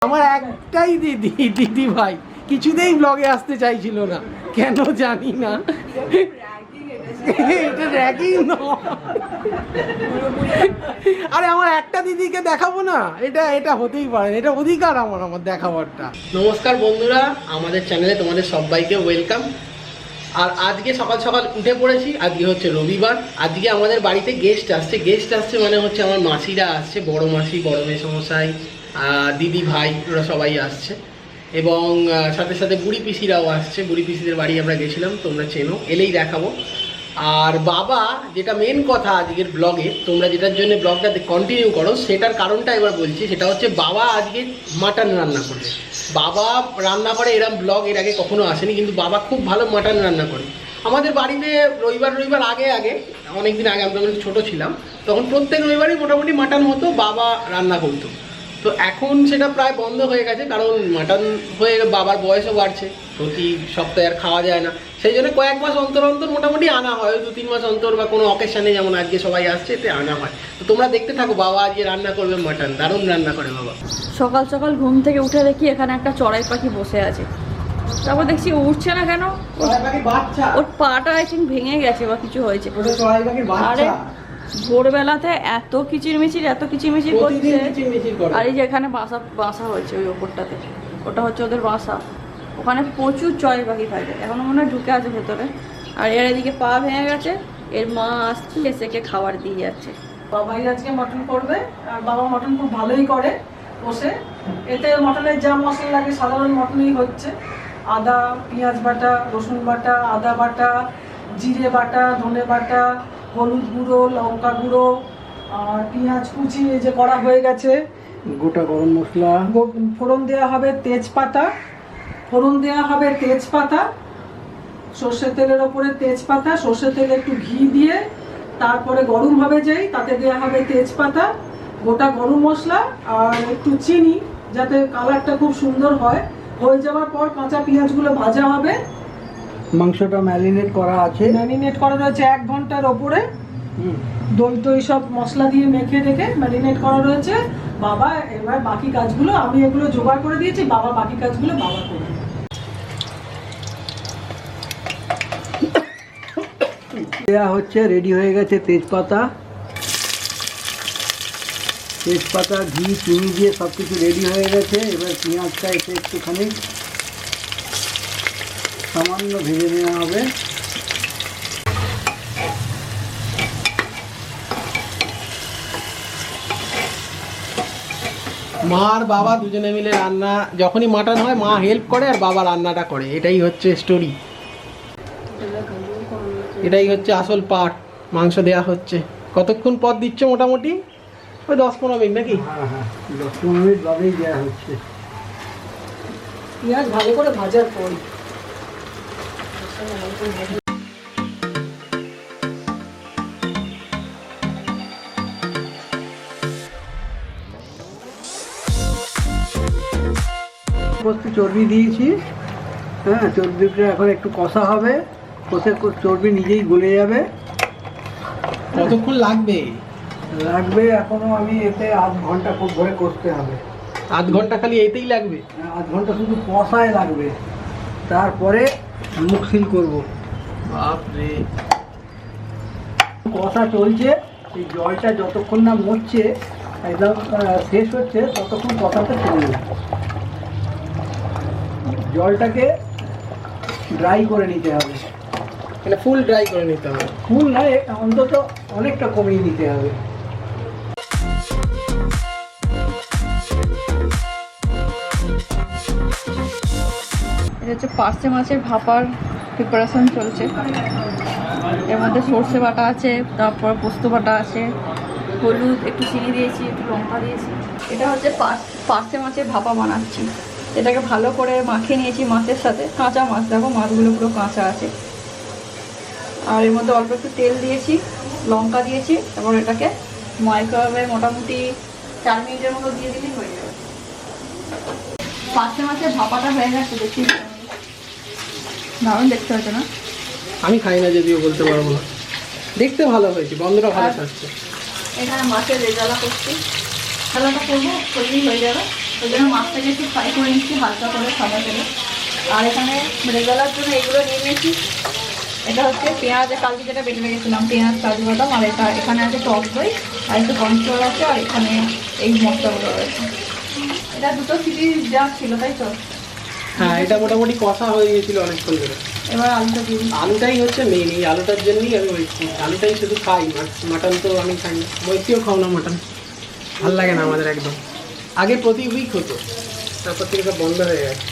আমার একটাই দিদি ভাই কিছুতেই ব্লগে আসতে চাইছিল না, কেন জানি না। এটা র্যাগিং নয়, আরে আমার একটা দিদিকে দেখাবো না, এটা হতেই পারে, এটা অধিকার আমার দেখাবারটা। নমস্কার বন্ধুরা, আমাদের চ্যানেলে তোমাদের সবাইকে ওয়েলকাম। আর আজকে সকাল সকাল উঠে পড়েছি। আজকে হচ্ছে রবিবার। আজকে আমাদের বাড়িতে গেস্ট আসছে মানে হচ্ছে আমার মাসিরা আসছে, বড় মাসি, বড় মেসমশাই, দিদি ভাই, ওরা সবাই আসছে। এবং সাথে সাথে বুড়ি পিসিরাও আসছে। বুড়ি পিসিদের বাড়ি আমরা গেছিলাম, তোমরা চেনো, এলেই দেখাবো। আর বাবা, যেটা মেন কথা আজকের ব্লগে, তোমরা যেটার জন্য ব্লগটা কন্টিনিউ করো সেটার কারণটা এবার বলছি। সেটা হচ্ছে বাবা আজকে মাটন রান্না করবে। বাবা রান্না করে, এরম ব্লগ এর আগে কখনো আসেনি, কিন্তু বাবা খুব ভালো মাটন রান্না করে। আমাদের বাড়িতে রবিবার আগে অনেকদিন আগে, আমি যখন ছোটো ছিলাম তখন প্রত্যেক রবিবারই মোটামুটি মাটন হতো, বাবা রান্না করতো। তো এখন সেটা প্রায় বন্ধ হয়ে গেছে, কারণ মাটন হয়ে বাবার বয়সও বাড়ছে, প্রতি সপ্তাহে আর খাওয়া যায় না। সেই জন্য কয়েক মাস অন্তর মোটামুটি আনা হয়, 2-3 মাস অন্তর, বা কোনো অকেশনে, যেমন আজকে সবাই আসছে এতে আনা হয়। তো তোমরা দেখতে থাকো, বাবা আজকে রান্না করবে মাটন, দারুণ রান্না করে বাবা। সকাল সকাল ঘুম থেকে উঠে দেখি এখানে একটা চড়াই পাখি বসে আছে। তারপর দেখছি উঠছে না কেন, ওর পাটা আই থিঙ্ক ভেঙে গেছে বা কিছু হয়েছে। আরে ভোরবেলাতে এত কিচিরমিচির করছে। আর এই যে এখানে বাসা হয়েছে ওই ওপরটাতে, ওটা হচ্ছে ওদের বাসা। ওখানে প্রচুর চড়াই পাখি থাকে, এখনো মনে হয় ঢুকে আছে ভেতরে। আর এর এদিকে পা ভেঙে গেছে, এর মা আসছে, এসে খাবার দিয়ে যাচ্ছে। বাবাই আজকে মটন করবে, আর বাবা মটন খুব ভালোই করে বসে। এতে মটনের যা মশলা লাগে সাধারণ মটনই হচ্ছে। আদা, পেঁয়াজ বাটা, রসুন বাটা, আদা বাটা, জিরে বাটা, ধনে বাটা, হলুদ গুঁড়ো, লঙ্কা গুঁড়ো, আর পেঁয়াজ কুচি এই যে করা হয়ে গেছে। গোটা গরম মশলা, ফোড়ন দেওয়া হবে তেজপাতা, সর্ষের তেলের ওপরে তেজপাতা, সর্ষের তেলে একটু ঘি দিয়ে তারপরে গরম হবে যেই, তাতে দেওয়া হবে তেজপাতা, গোটা গরম মশলা আর একটু চিনি, যাতে কালারটা খুব সুন্দর হয়। হয়ে যাওয়ার পর কাঁচা পেঁয়াজগুলো ভাজা হবে। মাংসটা ম্যারিনেট করা রয়েছে 1 ঘন্টার ওপরে। দই সব মশলা দিয়ে মেখে রেখে ম্যারিনেট করা রয়েছে। বাবা এবার বাকি কাজগুলো, আমি এগুলো জোগাড় করে দিয়েছি, বাবা বাকি কাজগুলো বাবা করবে। দেওয়া হচ্ছে, রেডি হয়ে গেছে তেজপাতা, ঘি, চিনি দিয়ে সব কিছু রেডি হয়ে গেছে। এবার পেঁয়াজটা এসে একটুখানি সামান্য ভেজে নেওয়া হবে। মা আর বাবা দুজনে মিলে রান্না, যখনই মাটন হয় মা হেল্প করে আর বাবা রান্নাটা করে, এটাই হচ্ছে স্টোরি, এটাই হচ্ছে আসল পার্ট। মাংস দেয়া হচ্ছে, কতক্ষণ পর দিচ্ছে? মোটামুটি ওই 10-15 মিনিট নাকি? হ্যাঁ, 10-15 মিনিট বাদেই দেওয়া হচ্ছে। পেঁয়াজ ভালো করে ভাজার পর চর্বি দিয়েছি। হ্যাঁ, চর্বিটা এখন একটু কষা হবে, কষে চর্বি নিজেই গলে যাবে। কতক্ষণ লাগবে এখনো আমি এতে 1/2 ঘন্টা খুব ভরে কষতে হবে। 1/2 ঘন্টা খালি এতেই লাগবে? 1/2 ঘন্টা শুধু কষায় লাগবে, তারপরে মুখ সিল করবো। বাপরে, কষা চলছে, এই জলটা যতক্ষণ না মরছে, একদম শেষ হচ্ছে, ততক্ষণ কষাটা চলবে। জলটাকে ড্রাই করে নিতে হবে, মানে ফুল ড্রাই করে নিতে হবে। ফুল নয়, অন্তত অনেকটা কমিয়ে নিতে হবে। এটা হচ্ছে পার্সে মাছের ভাপার প্রিপারেশন চলছে। এর মধ্যে সর্ষে বাটা আছে, তারপর পোস্ত বাটা আছে, হলুদ, একটু চিনি দিয়েছি, একটু লঙ্কা দিয়েছি। এটা হচ্ছে পার্সে মাছের ভাপা বানাচ্ছি। এটাকে ভালো করে মাখিয়ে নিয়েছি মাছের সাথে। কাঁচা মাছ, দেখো মাছগুলো পুরো কাঁচা আছে। আর এর মধ্যে অল্প একটু তেল দিয়েছি, লঙ্কা দিয়েছি, এবং এটাকে মাইক্রোওয়েভে মোটামুটি 4 মিনিটের মতো দিয়ে দিলেই হয়ে যাবে। পার্সে মাছের ভাপাটা হয়ে গেছে, দেখি দারুণ দেখতে হয়েছে না? আমি খাই না যদিও, বলতে পারবো না, দেখতে ভালো হয়েছে, গন্ধটা ভালো আসছে। এখানে মাছের রেজালা করছি, খেলাটা করবো, করলেই হয়ে যাবে। ওই জন্য মাছটাকে একটু ফ্রাই করে নিচ্ছি হালকা করে সাদা তেলে। আর এখানে রেজালার জন্য এগুলো নিয়ে নিয়েছি। এটা হচ্ছে পেঁয়াজ, কালকে যেটা বেটে রেখেছিলাম, পেঁয়াজ, কাজু বাদাম, আর এটা এখানে আছে টক দই, আর একটু কর্নফ্লাওয়ার আছে, আর এখানে এই মশলাগুলো রয়েছে। এটা দুটো সিটি যা ছিল, তাই তো? হ্যাঁ, এটা মোটামুটি কষা হয়ে গিয়েছিল অনেকক্ষণ ধরে। এবার আলুটা দিয়ে দিচ্ছি। আলুটাই হচ্ছে মেন, এই আলুটার জন্যই আমি আলুটাই শুধু খাই, মাটন তো আমি খাই না। মৈত্রীও খাও না মাটন, ভাল লাগে না আমাদের একদম। আগে প্রতি উইক হতো, তারপর থেকে সব বন্ধ হয়ে গেছে।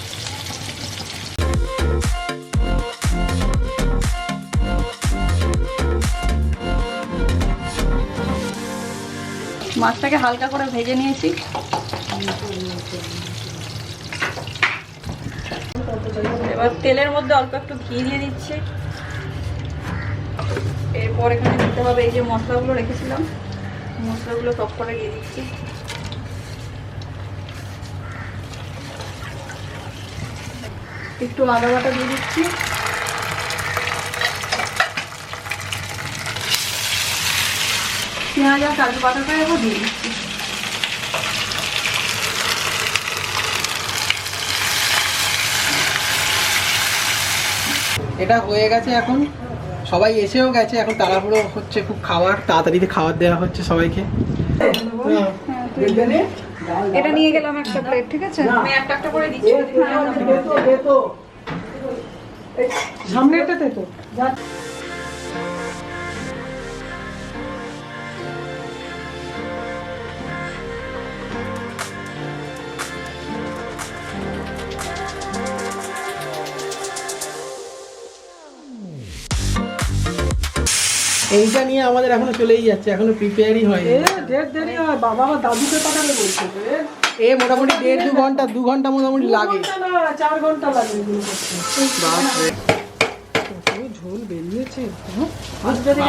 মাছটাকে হালকা করে ভেজে নিয়েছি। এবার তেলের মধ্যে অল্প একটু ঘি দিয়ে দিচ্ছি। এরপর এখানে দিতে হবে এই যে মশলাগুলো রেখেছিলাম, মশলাগুলো টপ করে দিয়ে দিচ্ছি। একটু আদা বাটা দিয়ে দিচ্ছি। পেঁয়াজ আর কাজু বাটাটা এবার দিয়ে দিচ্ছি। এটা হয়ে গেছে, এখন সবাই এসেও গেছে, এখন তাড়াহুড়ো হচ্ছে খুব খাবার, তাড়াতাড়িতে খাবার দেওয়া হচ্ছে সবাইকে। এটা নিয়ে গেলাম একটা প্লেট, ঠিক আছে? আমি একটা একটা করে দিচ্ছি। সামনে এটাতে তো এইটা নিয়ে আমাদের এখনো চলেই যাচ্ছে, এখনো প্রিপেয়ারই হয়নি। দেরি হয় বাবা, আমার দাদুকে পাঠাবে বলছে। এ মোটামুটি 1.5-2 ঘন্টা মোটামুটি লাগে। 4 ঘন্টা লাগে এগুলো করতে। বাপরে, কত ঝোল বেরিয়েছে।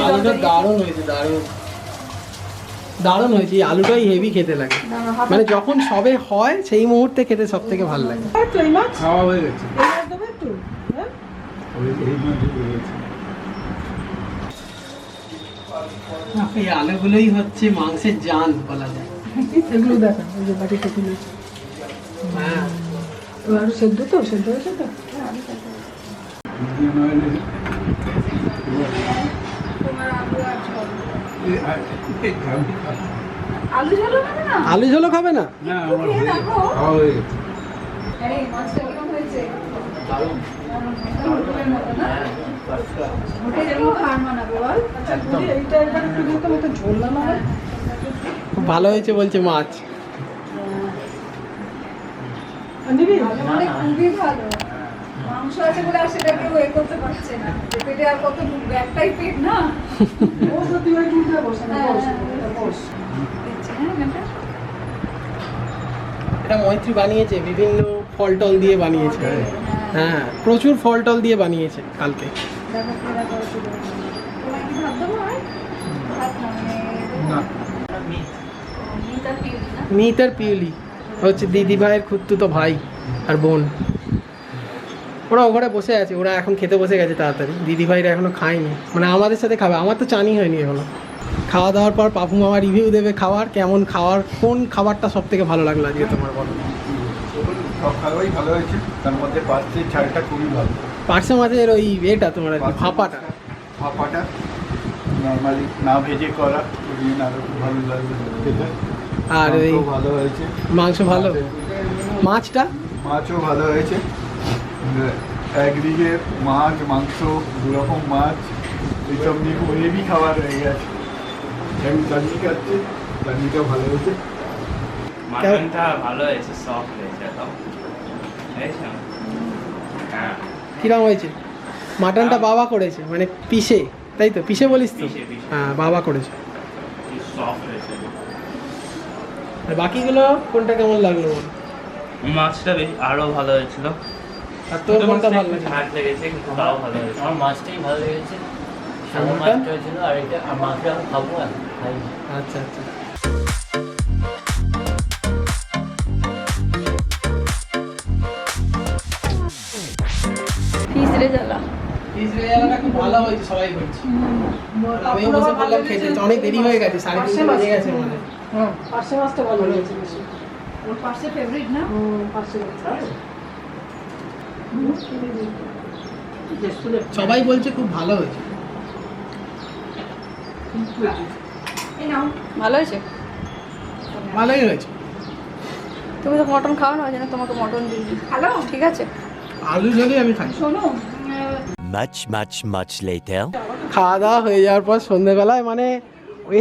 আলুটা দারুণ হয়েছে, দারুণ হয়েছে। এই আলুটাই হেভি খেতে লাগে, মানে যখন সবে হয় সেই মুহূর্তে খেতে সব থেকে ভালো লাগে। খাওয়া হয়ে গেছে। এই আলুগুলোই হচ্ছে মাংসের জান বলা যায়। এগুলো দেখা, ওই যে বাটি কেটে নিয়েছে। হ্যাঁ, আরো সেদ্ধ তো, সেদ্ধ হয়েছে তো। আলু ঝোলও খাবে না? খুব ভালো হয়েছে বলছে মাছ। খুবই ভালো মাংস আছে বলে আর সেটা কেউ করতে পারছে না। পেটে আর কত ঢুকবে, একটাই পেট না। এটা মৈত্রী বানিয়েছে, বিভিন্ন ফল টল দিয়ে বানিয়েছে। হ্যাঁ, প্রচুর ফল টল দিয়ে বানিয়েছে কালকে। মিত আর পিউলি হচ্ছে দিদি ভাইয়ের খুঁড়তুতো ভাই আর বোন। ওরা ওখানে বসে আছে, ওরা এখন খেতে বসে গেছে তাড়াতাড়ি। দিদি ভাইরা এখনো খায়নি, মানে আমাদের সাথে খাবে। আমার তো চানই হয়নি এখনো। খাওয়া দাওয়ার পর পাপু মামা রিভিউ দেবে খাবার কেমন, খাওয়ার কোন খাবারটা সব থেকে ভালো লাগলো আজকে তোমার, বলো। সব খাবারই ভালো হয়েছে, তার মধ্যে পার্সের ছাড়টা খুবই ভালো। পার্সে মাছের ওই এটা তোমার আর কি ভাপাটা নর্মালি না ভেজে করা, ওই জন্য আরো খুব ভালো লাগবে খেতে। আর ওই ভালো হয়েছে, মাংস ভালো, মাছও ভালো হয়েছে। একদিকে মাছ, মাংস, দুরকম মাছ, এইসব নিয়ে খুব হেভি খাবার হয়ে গেছে। আমি চাটনি খাচ্ছি, চাটনিটাও ভালো হয়েছে। মাটনটা ভালো হয়েছে, সফট হয়েছে একদম। হ্যাঁ, কিরম হয়েছে? মাটনটা বাবা করেছে, মানে পিসে, তাই তো? পিসে বলিস তো? হ্যাঁ, বাবা করেছে। সফট হয়েছে। আর বাকিগুলো কোনটা কেমন লাগলো বল? মাছটা বেশ আরো ভালো হয়েছিল। আর তোর কোনটা ভালো লাগছে? ঝাঁজ লেগেছে, কিন্তু তাও ভালো হয়েছে। আমার মাছটাই ভালো লেগেছে, সাদা মাছটা হয়েছিল। আর এটা আর মাছটা আমি খাবো আর খাই। আচ্ছা আচ্ছা। ফিস রেজালা খুব ভালো হয়েছে, সবাই বলছে। আমিও বসে বললাম খেতে, অনেক দেরি হয়ে গেছে, 3:30 বেজে গেছে মানে। হ্যাঁ, পার্সে মাছটা ভালো হয়েছে বেশি। ওর পাশে ফেভারিট না? সবাই বলছে খুব ভালো হয়েছে। ভালো হয়েছে? ভালোই হয়েছে। তুমি তো মটন খাও না, ওই জন্য তোমাকে মটন দিয়ে দিই। ভালো, ঠিক আছে। আলু ঝোলই আমি খাই। শোনো, much later. খাওয়া দাওয়া হয়ে যাওয়ার পর সন্ধ্যেবেলায় মানে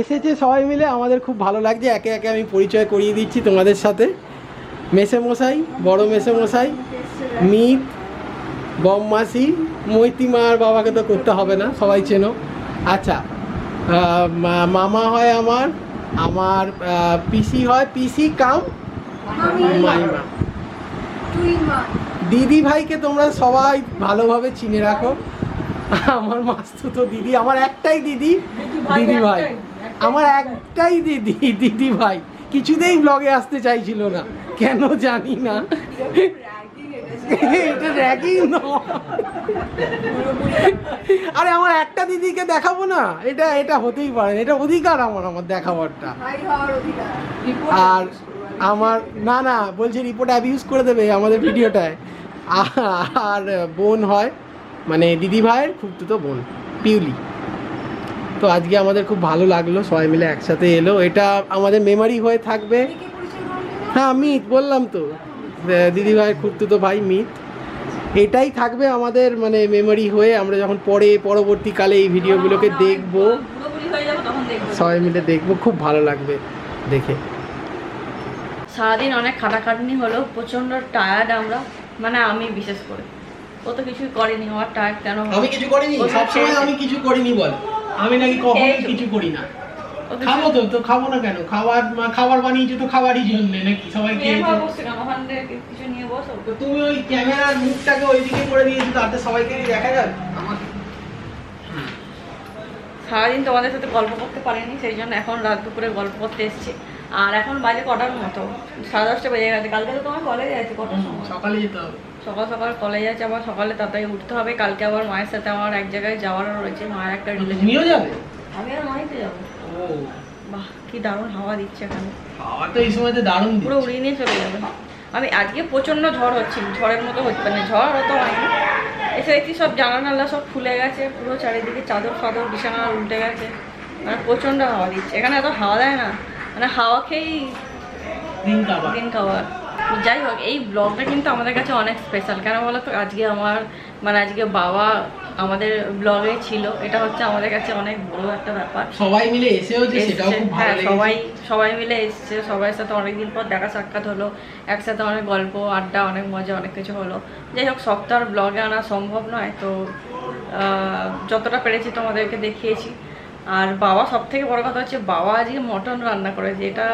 এসেছে সবাই মিলে, আমাদের খুব ভালো লাগছে। একে একে আমি পরিচয় করিয়ে দিচ্ছি তোমাদের সাথে। মেসেমশাই, বড় মেসেমশাই, মিত, বম্মাসি, মৈত্রী মার বাবাকে তো করতে হবে না, সবাই চেনো। আচ্ছা, মামা হয় আমার পিসি হয়, পিসি কাম মাইমা। দিদি ভাইকে তোমরা সবাই ভালোভাবে চিনে রাখো। আমার মাস্তুতো দিদি, আমার একটাই দিদি, দিদি ভাই আমার একটাই দিদি, দিদি ভাই কিছুতেই ব্লগে আসতে চাইছিল না, কেন জানি না। এটা র্যাগিং নয়। আরে আমার একটা দিদিকে দেখাবো না, এটা হতেই পারে না, এটা অধিকার আমার দেখাবারটা। আর আমার না বলছে রিপোর্ট অ্যাবিউজ করে দেবে আমাদের ভিডিওটায়। আর বোন হয় মানে দিদি ভাইয়ের খুব তো বোন পিউলি। তো আজকে আমাদের খুব ভালো লাগলো, সবাই মিলে একসাথে এলো, এটা আমাদের মেমারি হয়ে থাকবে। হ্যাঁ, মিত বললাম তো, দিদি ভাইয়ের খুব তো ভাই মিত। এটাই থাকবে আমাদের মানে মেমোরি হয়ে, আমরা যখন পরবর্তীকালে এই ভিডিওগুলোকে দেখবো, সবাই মিলে দেখবো, খুব ভালো লাগবে দেখে। সারাদিন অনেক খাটাখাটনি হলো, প্রচন্ড টায়ার্ড আমরা, মানে আমি বিশেষ করে। ও তো কিছুই করেনি, আমার টায়ার্ড কেন? আমি কিছু করিনি, সবসময় আমি কিছু করিনি বল, আমি নাকি কখনো কিছু করি না। খাবো তো খাবো না কেন? খাবার বানিয়েছো তো খাবারই জন্য নাকি? সবাইকে কিছু নিয়ে বসো। তুমি ওই ক্যামেরার মুখটাকে ওইদিকে করে দিয়েছো, তাতে সবাইকে দেখা যাবে। সারাদিন তোমাদের সাথে গল্প করতে পারিনি, সেই জন্য এখন রাত দুপুরে গল্প করতে এসেছি। আর এখন বাজে কটার মতো, 10:30 বেজে গেছে। কালকে তো তোমার কলেজ আছে, কটার সময়? সকালে যেতে হবে। সকাল কলেজ আছে, আবার সকালে তাড়াতাড়ি উঠতে হবে। কালকে আবার মায়ের সাথে আমার এক জায়গায় যাওয়ারও রয়েছে, মায়ের একটা রিলেশন। তুমিও যাবে? আমি আর মাইতে যাবো। ও বাহ, কি দারুণ হাওয়া দিচ্ছে এখানে, হাওয়া তো এই সময়তে দারুণ পুরো উড়িয়ে নিয়ে চলে যাবে। আমি আজকে প্রচণ্ড ঝড় হচ্ছে, ঝড়ের মতো হচ্ছে, মানে ঝড় অত হয়নি। এসে দেখছি সব জানালা সব খুলে গেছে, পুরো চারিদিকে চাদর ফাদর বিছানা উল্টে গেছে, মানে প্রচণ্ড হাওয়া দিচ্ছে এখানে। এত হাওয়া দেয় না, মানে হাওয়া খেয়েই দিন খাবার। যাই হোক, এই ব্লগটা কিন্তু আমাদের কাছে অনেক স্পেশাল। কেন বলো তো? আজকে বাবা আমাদের ব্লগে ছিল, এটা হচ্ছে আমাদের কাছে অনেক বড় একটা ব্যাপার। সবাই মিলে এসেও যে সেটাও খুব ভালো লেগেছে। সবাই মিলে এসেছে, সবার সাথে অনেকদিন পর দেখা সাক্ষাৎ হলো, একসাথে অনেক গল্প আড্ডা, অনেক মজা, অনেক কিছু হলো। যাই হোক, সব তো আর ব্লগে আনা সম্ভব নয়, তো যতটা পেরেছি তোমাদেরকে দেখিয়েছি। আর বাবা, সব থেকে বড় কথা হচ্ছে বাবা আজকে মটন রান্না করেছে। এটা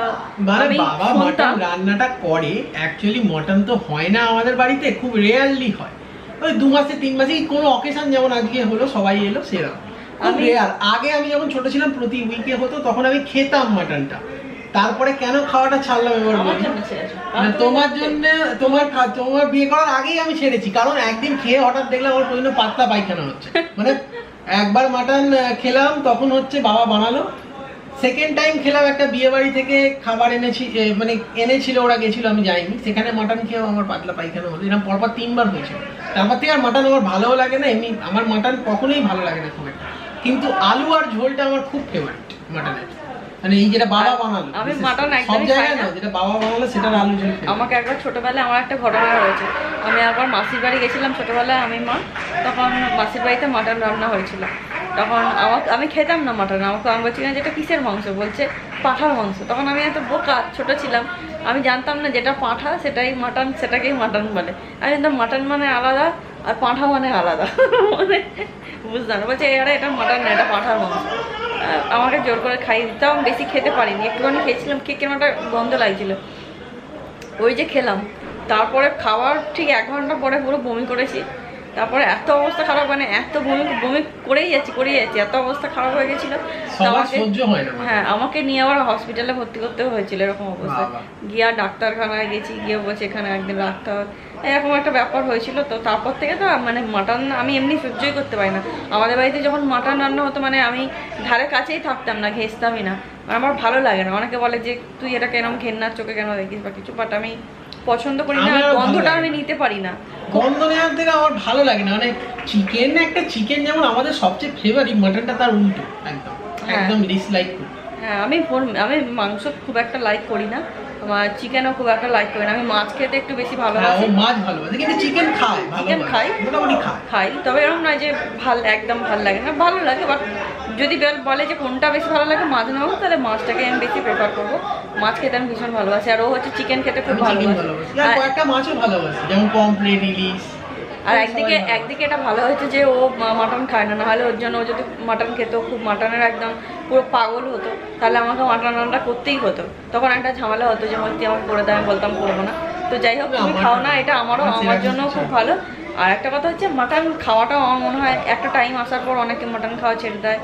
মানে বাবা মটন রান্নাটা করে, অ্যাকচুয়ালি মটন তো হয় না আমাদের বাড়িতে, খুব রেয়ারলি হয়, ওই 2 মাসে 3 মাসে কোনো অকেশন, যেমন আজকে হলো সবাই এলো সেরকম। আগে আমি যখন ছোট ছিলাম প্রতি উইকে হতো, তখন আমি খেতাম মাটনটা। তারপরে কেন খাওয়াটা ছাড়লাম এবার বলি। তোমার জন্য, তোমার বিয়ে করার আগেই আমি ছেড়েছি, কারণ একদিন খেয়ে হঠাৎ দেখলাম আমার প্রচন্ড পাতলা পায়খানা হচ্ছে। মানে একবার মাটন খেলাম, তখন হচ্ছে বাবা বানালো। সেকেন্ড টাইম খেলাম একটা বিয়ে বাড়ি থেকে খাবার এনেছিল, ওরা গেছিল, আমি যাইনি। সেখানে মাটন খেয়েও আমার পাতলা পায়খানা হলো। এরকম পরপর 3 বার হয়েছিল। তারপর থেকে আর মাটন আমার ভালোও লাগে না, এমনি আমার মাটন কখনোই ভালো লাগে না খুব একটা। কিন্তু আলু আর ঝোলটা আমার খুব ফেভারিট মাটনের, মানে এই যেটা বাবা বানালো। আমি মাটন সব জায়গায় না, যেটা বাবা বানালো সেটার আলু ঝোল। আমাকে একবার ছোটবেলায় আমার একটা ঘটনা হয়েছে। আমি একবার মাসির বাড়ি গেছিলাম ছোটবেলায়, আমি মা, তখন মাসির বাড়িতে মাটন রান্না হয়েছিল। তখন আমি খেতাম না মাটন, আমাকে আমি বলছি না যেটা কিসের মাংস, বলছে পাঁঠার মাংস। তখন আমি এত বোকা, ছোট ছিলাম, আমি জানতাম না যেটা পাঁঠা সেটাই মাটন, সেটাকেই মাটন বলে। আমি জানতাম মাটন মানে আলাদা আর পাঁঠা মানে আলাদা, মানে বুঝতাম না। বলছে এটা মাটন না, এটা পাঁঠার মাংস। আমাকে জোর করে খাইয়ে দিতাম, বেশি খেতে পারিনি, একটুখানি খেয়েছিলাম, কেমন একটা গন্ধ লাগছিল। ওই যে খেলাম, তারপরে খাওয়ার ঠিক 1 ঘন্টা পরে পুরো বমি করেছি। তারপরে এত অবস্থা খারাপ, মানে এত বমি বমি করেই যাচ্ছি এত অবস্থা খারাপ হয়ে গেছিলো। সবার সহ্য হয় না। হ্যাঁ, আমাকে নিয়ে আবার হসপিটালে ভর্তি করতে হয়েছিল এরকম অবস্থা। গিয়ে ডাক্তারখানায় গেছি, গিয়ে বলছে এখানে একদিন রাখতে হবে, এরকম একটা ব্যাপার হয়েছিল। তো তারপর থেকে তো মানে মাটন আমি এমনি সহ্যই করতে পারি না। আমাদের বাড়িতে যখন মাটন রান্না হতো মানে আমি ধারে কাছেই থাকতাম না, ঘেঁচতামই না, আমার ভালো লাগে না। অনেকে বলে যে তুই এটা কেন ঘেন্নার চোখে কেন দেখিস বা কিছু, বাট আমি পছন্দ করি না, গন্ধটা আমি নিতে পারি না। গন্ধ নেওয়ার থেকে আমার ভালো লাগে না। মানে চিকেন যেমন আমাদের সবচেয়ে ফেভারিট, মাটনটা তার উল্টো, একদম ডিসলাইক করি। হ্যাঁ, আমি মাংস খুব একটা লাইক করি না, আমার চিকেনও খুব একটা লাইক করি না। আমি মাছ খেতে একটু বেশি ভালোবাসি। মাছ ভালোবাসি, কিন্তু চিকেন খাই মোটামুটি খাই, তবে এরকম নয় যে একদম ভালো লাগে না, ভালো লাগে। বাট যদি বলে যে কোনটা বেশি ভালো লাগে মাছ নেবো, তাহলে মাছটাকে আমি বেশি প্রেফার করবো। মাছ খেতে আমি ভীষণ ভালোবাসি, আর ও হচ্ছে চিকেন খেতে খুব ভালোবাসি। কয়েকটা মাছও ভালোবাসি, যেমন পমফ্রেট, ইলিশ। আর একদিকে এটা ভালো হয়েছে যে ও মাটন খায় না, নাহলে ওর জন্য ও যদি মাটন খেত, খুব মাটনের একদম পুরো পাগল হতো, তাহলে আমাকে মাটন রান্না করতেই হতো। তখন একটা ঝামেলা হতো যে মধ্যে আমাকে করে দেয়, আমি বলতাম করবো না। তো যাই হোক, তুমি খাও না, এটা আমার জন্য খুব ভালো। আর একটা কথা হচ্ছে মাটন খাওয়াটাও আমার মনে হয় একটা টাইম আসার পর অনেকে মাটন খাওয়া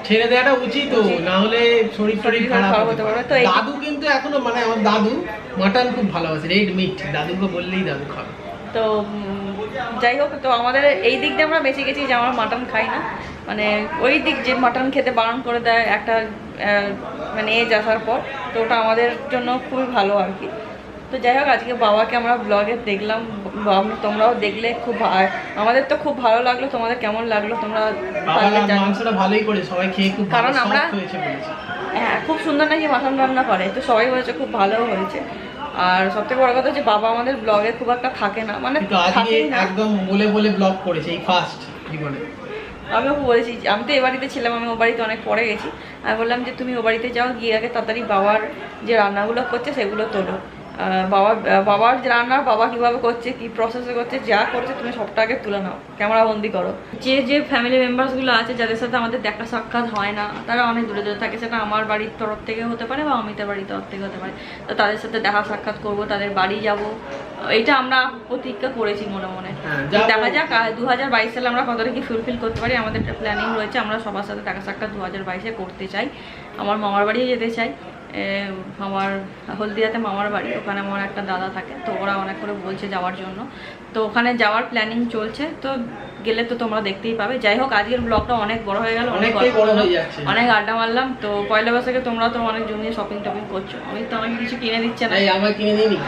ছেড়ে দেওয়াটা উচিত, না হলে শরীর খারাপ হতে পারে। তো দাদু কিন্তু এখনো, মানে আমার দাদু মাটন খুব ভালোবাসে, রেড মিট, দাদুকে বললেই দাদু খাবে। তো যাই হোক, তো আমাদের এই দিক দিয়ে আমরা বেঁচে গেছি যে আমরা মাটন খাই না, মানে ওই দিক যে মাটন খেতে বারণ করে দেয় একটা মানে এজ আসার পর, তো ওটা আমাদের জন্য খুবই ভালো আর কি। তো যাই হোক, আজকে বাবাকে আমরা ব্লগে দেখলাম, তোমরাও দেখলে, খুব আমাদের তো খুব ভালো লাগলো। তোমাদের কেমন লাগলো তোমরা ভালোই করে সবাই খেয়ে খুব, কারণ আমরা হ্যাঁ খুব সুন্দর নাকি মাটন রান্না করে, তো সবাই বলেছে খুব ভালো হয়েছে। আর সবথেকে বড় কথা হচ্ছে বাবা আমাদের ব্লগে খুব একটা থাকে না, মানে একদম বলে ব্লগ করেছে এই ফার্স্ট জীবনে। আমিও বলেছি, আমি তো এ বাড়িতে ছিলাম, আমি ও বাড়িতে অনেক পরে গেছি। আমি বললাম যে তুমি ও বাড়িতে যাও, গিয়ে আগে তাড়াতাড়ি বাবার যে রান্নাগুলো করছে সেগুলো তোলো। বাবার রান্না, বাবা কিভাবে করছে, কি প্রসেসে করছে, যা করছে তুমি সবটা আগে তুলে নাও, ক্যামেরা বন্দি করো। যে ফ্যামিলি মেম্বার্সগুলো আছে যাদের সাথে আমাদের দেখা সাক্ষাৎ হয় না, তারা অনেক দূরে দূরে থাকে, সেটা আমার বাড়ির তরফ থেকে হতে পারে বা অমিতের বাড়ির তরফ থেকে হতে পারে। তো তাদের সাথে দেখা সাক্ষাৎ করবো, তাদের বাড়ি যাব, এটা আমরা প্রতিজ্ঞা করেছি মনে মনে। দেখা যাক 2022 সালে আমরা কতটা কি ফুলফিল করতে পারি। আমাদের একটা প্ল্যানিং রয়েছে, আমরা সবার সাথে দেখা সাক্ষাৎ 2022-এ করতে চাই। আমার মামার বাড়িও যেতে চাই, আমার হলদিয়াতে মামার বাড়ি, ওখানে আমার একটা দাদা থাকে, তো ওরা অনেক করে বলছে যাওয়ার জন্য, তো ওখানে যাওয়ার প্ল্যানিং চলছে। তো গেলে তো তোমরা দেখতেই পাবে। যাই হোক, আজকের ব্লগটা অনেক বড় হয়ে গেল, অনেক আড্ডা মারলাম। তো পয়লা বৈশাখে তোমরা তো অনেক জমি শপিং টপিং করছো, আমি তো অনেক কিছু কিনে দিচ্ছে না, আমার কিনে দিইনি।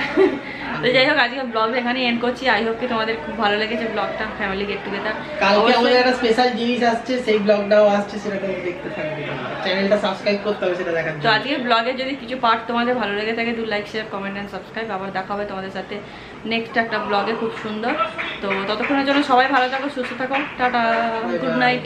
তো যাই হোক, আজকে ব্লগ এখানে এন্ড করছি। আই হোপ কি তোমাদের খুব ভালো লেগেছে ব্লগটা, ফ্যামিলি গেট টুগেদার। কালকে আমাদের একটা স্পেশাল জিনিস আসছে, সেই ব্লগটাও আসছে, সেটা তোমরা দেখতে থাকবে। চ্যানেলটা সাবস্ক্রাইব করতে হবে সেটা দেখার জন্য। তো আজকের ব্লগে যদি কিছু পার্ট তোমাদের ভালো লেগে থাকে, do like, share, comment and subscribe. আবার দেখা হবে তোমাদের সাথে নেক্সট একটা ব্লগে খুব সুন্দর। তো ততক্ষণের জন্য সবাই ভালো থাকো, সুস্থ থাকো, টাটা, গুড নাইট।